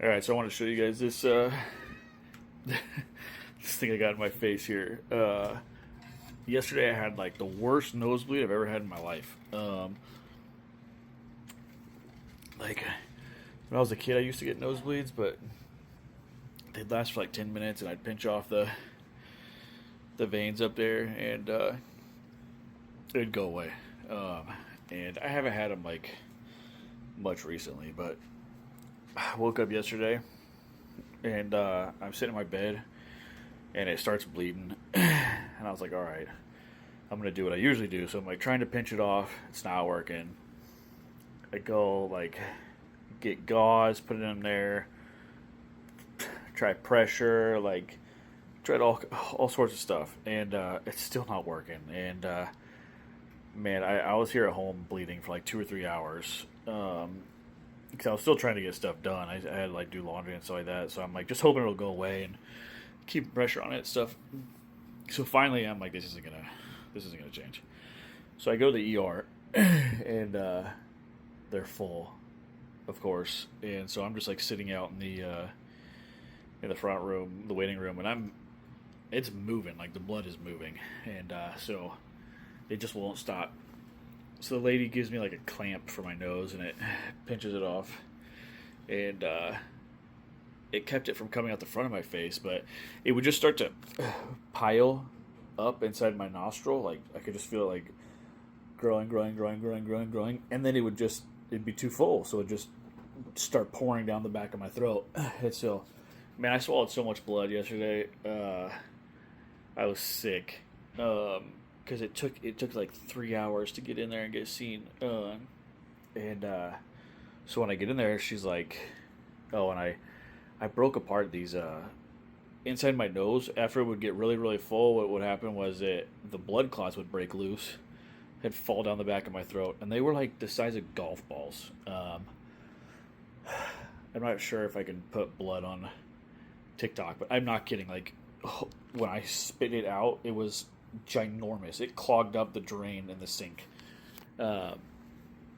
Alright, so I want to show you guys this this thing I got in my face here. Yesterday I had like the worst nosebleed I've ever had in my life. Like when I was a kid I used to get nosebleeds, but they'd last for like 10 minutes and I'd pinch off the veins up there and it'd go away. And I haven't had them like much recently, but I woke up yesterday and I'm sitting in my bed and it starts bleeding and I was like, all right, I'm gonna do what I usually do. So I'm like trying to pinch it off. It's not working. I go like get gauze, put it in there, try pressure, like tried all sorts of stuff, and it's still not working. And man, I was here at home bleeding for like 2 or 3 hours because I was still trying to get stuff done. I had to like do laundry and stuff like that. So I'm like just hoping it'll go away and keep pressure on it and stuff. So finally, I'm like, this isn't gonna change. So I go to the ER, and they're full, of course. And so I'm just like sitting out in the front room, the waiting room, and it's moving, like the blood is moving, and so it just won't stop. So the lady gives me like a clamp for my nose, and it pinches it off, and it kept it from coming out the front of my face, but it would just start to pile up inside my nostril. Like I could just feel it like growing, and then it'd be too full, so it'd just start pouring down the back of my throat. And so, man, I swallowed so much blood yesterday. I was sick because it took like 3 hours to get in there and get seen. And so when I get in there, she's like, "Oh," and I broke apart these inside my nose. After it would get really full, what would happen was the blood clots would break loose, and fall down the back of my throat, and they were like the size of golf balls. I'm not sure if I can put blood on TikTok, but I'm not kidding. Like when I spit it out, it was ginormous. It clogged up the drain in the sink, and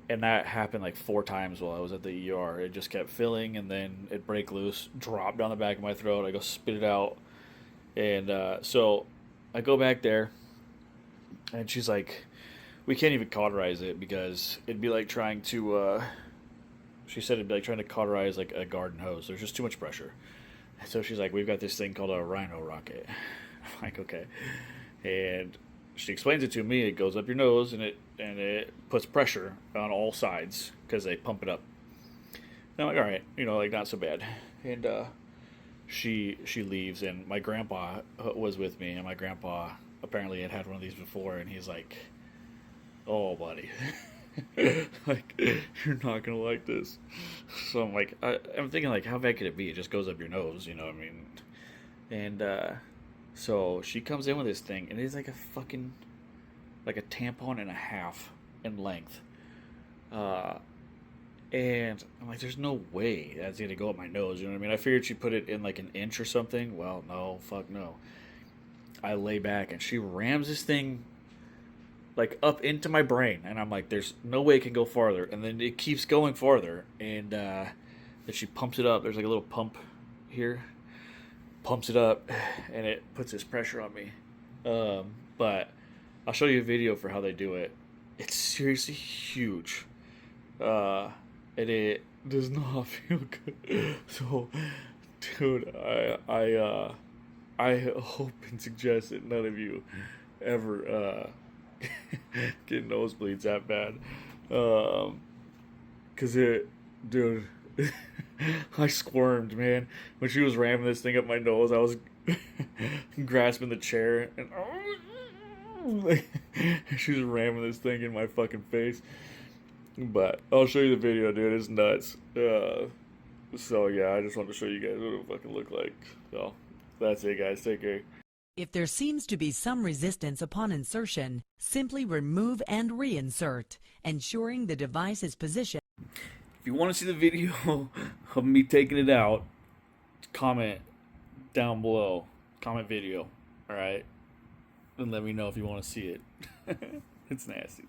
that happened like 4 times while I was at the ER. It just kept filling, and then it break loose, drop down the back of my throat. I go spit it out, and so I go back there, and she's like, "We can't even cauterize it because it'd be like trying to." She said it'd be like trying to cauterize like a garden hose. There's just too much pressure. So she's like, "We've got this thing called a rhino rocket." I'm like, okay. And she explains it to me. It goes up your nose and it puts pressure on all sides because they pump it up. And I'm like, all right, like not so bad. And she leaves, and my grandpa was with me, and my grandpa apparently had one of these before, and he's like, "Oh, buddy." Like, you're not gonna like this. So I'm like, I'm thinking like, how bad could it be? It just goes up your nose, what I mean? And so she comes in with this thing, and it's like like a tampon and a half in length. And I'm like, there's no way that's gonna go up my nose. You know what I mean? I figured she put it in like an inch or something. Well, no, fuck no. I lay back, and she rams this thing like up into my brain, and I'm like, there's no way it can go farther. And then it keeps going farther, and then she pumps it up. There's like a little pump here, pumps it up, and it puts this pressure on me. But I'll show you a video for how they do it. It's seriously huge, and it does not feel good. So, dude, I hope and suggest that none of you ever get nosebleeds that bad, cause dude, I squirmed, man, when she was ramming this thing up my nose. I was grasping the chair, and she was ramming this thing in my fucking face. But I'll show you the video, dude. It's nuts. So yeah, I just wanted to show you guys what it fucking look like. So that's it, guys. Take care. If there seems to be some resistance upon insertion, simply remove and reinsert, ensuring the device is positioned. If you want to see the video of me taking it out, comment down below. Comment video, alright? And let me know if you want to see it. It's nasty.